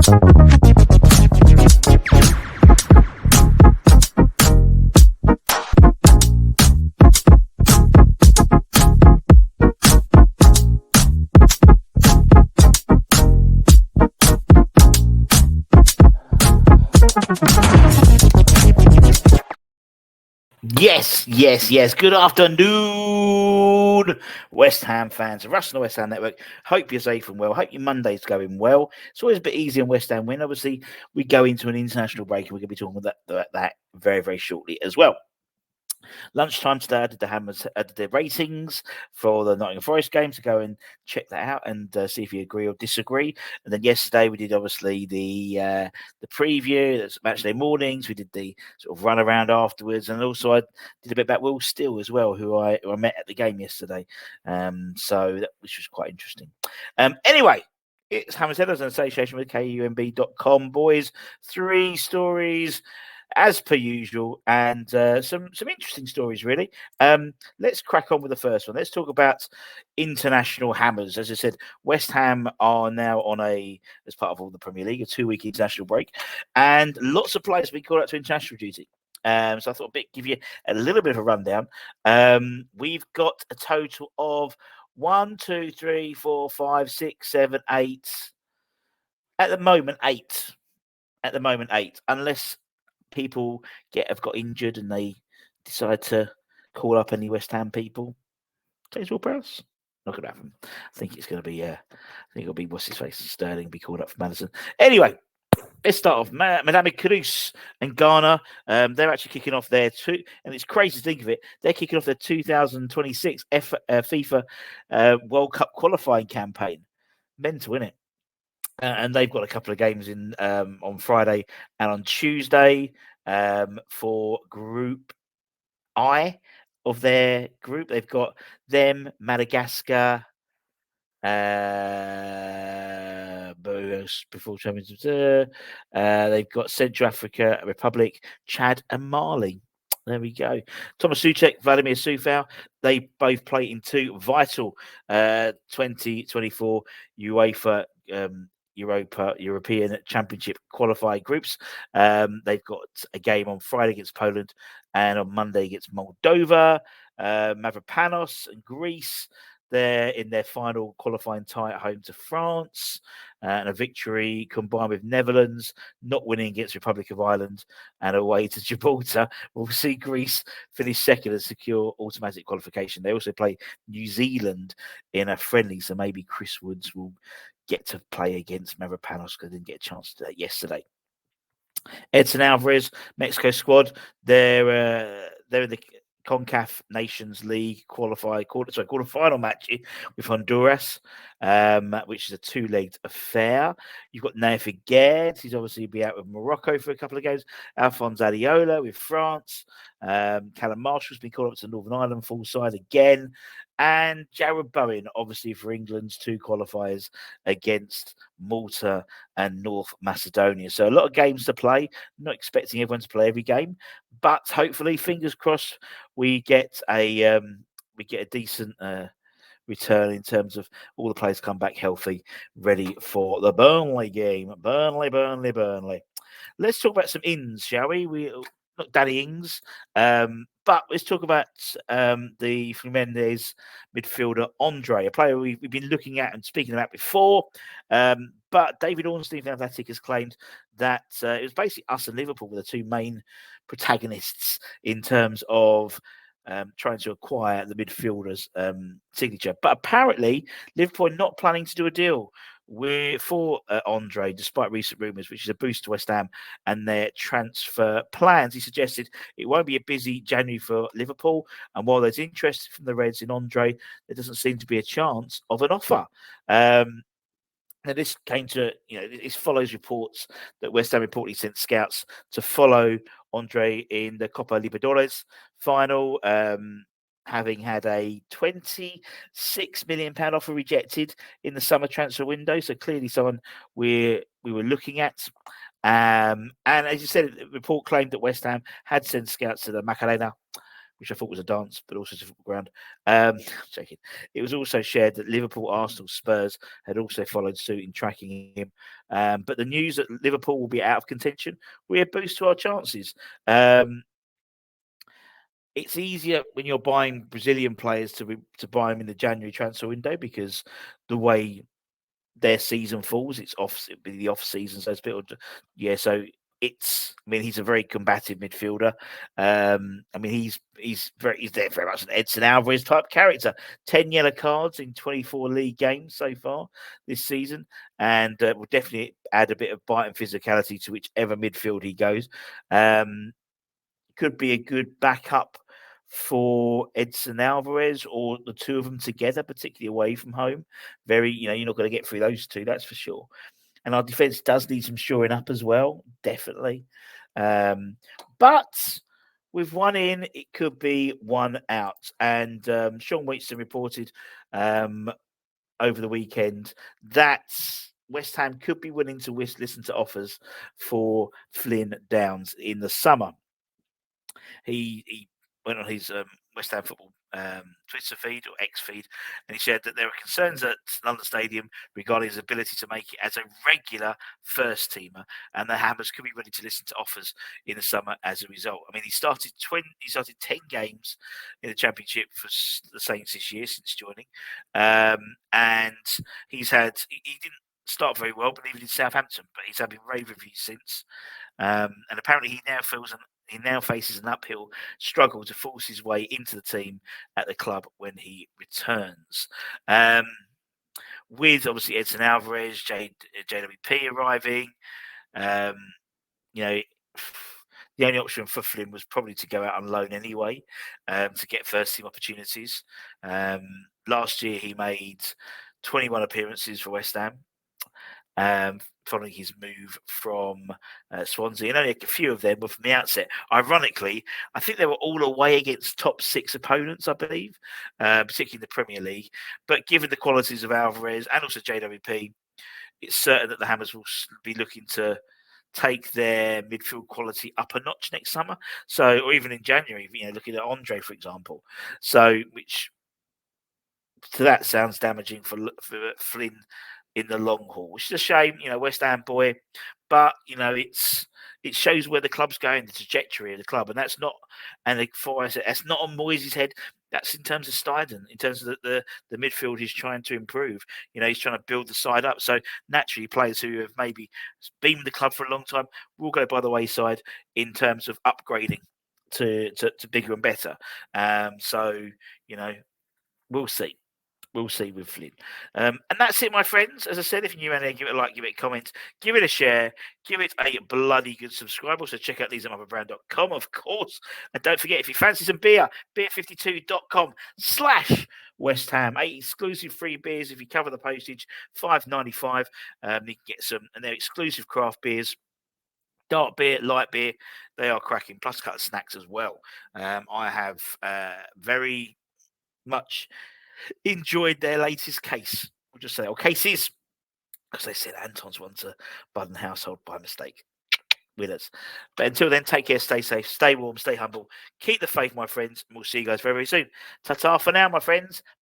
Yes. Good afternoon, West Ham fans. Russ on the West Ham Network. Hope you're safe and well. Hope your Monday's going well. It's always a bit easier on West Ham win. Obviously, we go into an international break and we're going to be talking about that very, very shortly as well. Lunchtime today, I did the ratings for the Nottingham Forest game, to go and check that out and see if you agree or disagree. And then yesterday we did obviously the preview. That's matchday mornings. We did the sort of run around afterwards, and also I did a bit about Will Steele as well, who I met at the game yesterday. Which was quite interesting. Anyway. It's Hammers Headers in association with KUMB.com, boys. 3 stories as per usual, and some interesting stories, really. Let's crack on with the first one. Let's talk about international hammers. As I said, West Ham are now on as part of all the Premier League, a 2-week international break, and lots of players have been called out to international duty. So I thought I'd give you a little bit of a rundown. We've got a total of 1, 2, 3, 4, 5, 6, 7, 8. At the moment, 8. Unless people have got injured and they decide to call up any West Ham people. James Ward-Prowse? Not going to happen. I think it's going to be. I think it'll be what's his face, Sterling, be called up for Madison. Anyway, let's start off. Madame Kudus and Ghana. They're actually kicking off their and it's crazy to think of it. They're kicking off their 2026 FIFA World Cup qualifying campaign. Mental, isn't it? And they've got a couple of games in on Friday and on Tuesday for Group I of their group. They've got them, Madagascar, before Champions. They've got Central Africa, Republic, Chad, and Mali. There we go. Thomas Souček, Vladimir Sufal, they both play in 2 vital 2024 UEFA European Championship qualifying groups. They've got a game on Friday against Poland and on Monday against Moldova. Mavropanos and Greece, they're in their final qualifying tie at home to France, and a victory combined with Netherlands not winning against Republic of Ireland and away to Gibraltar will see Greece finish second and secure automatic qualification. They also play New Zealand in a friendly, so maybe Chris Woods will get to play against Mavropanos because they didn't get a chance to do that yesterday. Edson Alvarez, Mexico squad, they're in the CONCACAF Nations League quarter-final match with Honduras, which is a 2-legged affair. You've got Naif Figueres, he's obviously be out with Morocco for a couple of games. Alphonse Adeola with France. Callum Marshall's been called up to Northern Ireland full side again. And Jared Bowen, obviously, for England's 2 qualifiers against Malta and North Macedonia. So a lot of games to play. Not expecting everyone to play every game, but hopefully, fingers crossed, we get a decent return in terms of all the players come back healthy, ready for the Burnley game. Burnley. Let's talk about some ins, shall we? Not Danny Ings, but let's talk about the Fluminense midfielder Andre, a player we've been looking at and speaking about before. But David Ornstein from Athletic has claimed that it was basically us and Liverpool were the 2 main protagonists in terms of trying to acquire the midfielder's signature. But apparently, Liverpool are not planning to do a deal for Andre, despite recent rumours, which is a boost to West Ham and their transfer plans. He suggested it won't be a busy January for Liverpool, and while there's interest from the Reds in Andre, there doesn't seem to be a chance of an offer. Now, this came to, this follows reports that West Ham reportedly sent scouts to follow Andre in the Copa Libertadores final, having had a £26 million offer rejected in the summer transfer window. So clearly someone we were looking at. And as you said, the report claimed that West Ham had sent scouts to the Macarena, which I thought was a dance, but also a football ground. Joking. It was also shared that Liverpool, Arsenal, Spurs had also followed suit in tracking him. But the news that Liverpool will be out of contention will be a boost to our chances. It's easier when you're buying Brazilian players to buy them in the January transfer window, because the way their season falls, it'll be the off season, so it's a bit yeah. So he's a very combative midfielder. He's there very much an Edson Alvarez type character. 10 yellow cards in 24 league games so far this season, and will definitely add a bit of bite and physicality to whichever midfield he goes. Could be a good backup for Edson Alvarez, or the two of them together, particularly away from home. You're not going to get through those two, that's for sure. And our defence does need some shoring up as well, definitely. But with one in, it could be one out. And Sean Wheatstone reported over the weekend that West Ham could be willing to listen to offers for Flynn Downs in the summer. He went on his West Ham Football Twitter feed, or X feed, and he said that there are concerns at London Stadium regarding his ability to make it as a regular first teamer, and the Hammers could be ready to listen to offers in the summer as a result. He started 10 games in the Championship for the Saints this year since joining, and he didn't start very well, but even in Southampton, but he's having rave reviews since, and apparently he now faces an uphill struggle to force his way into the team at the club when he returns. With obviously Edson Alvarez, JWP arriving, the only option for Flynn was probably to go out on loan anyway, to get first team opportunities. Last year he made 21 appearances for West Ham. Following his move from Swansea, and only a few of them were from the outset. Ironically, I think they were all away against top 6 opponents, I believe, particularly in the Premier League. But given the qualities of Alvarez and also JWP, it's certain that the Hammers will be looking to take their midfield quality up a notch next summer. So, or even in January, looking at Andre, for example. So, which to that sounds damaging for Flynn in the long haul, which is a shame. West Ham boy, but it shows where the club's going, the trajectory of the club, and that's not. And before I said, that's not on Moyes' head. That's in terms of Steiden, in terms of the midfield he's trying to improve. He's trying to build the side up. So naturally, players who have maybe been with the club for a long time will go by the wayside in terms of upgrading to bigger and better. We'll see. We'll see with Flynn. And that's it, my friends. As I said, if you're new in there, give it a like, give it a comment, give it a share, give it a bloody good subscribe. Also, check out leesandmotherbrand.com, of course. And don't forget, if you fancy some beer, beer52.com/West Ham. 8 exclusive free beers if you cover the postage, $5.95. You can get some, and they're exclusive craft beers. Dark beer, light beer, they are cracking. Plus a couple of snacks as well. I have very much enjoyed their latest case. We'll just say, cases, because they said Anton's one to Budden household by mistake. With us. But until then, take care, stay safe, stay warm, stay humble, keep the faith, my friends, and we'll see you guys very, very soon. Ta-ta for now, my friends.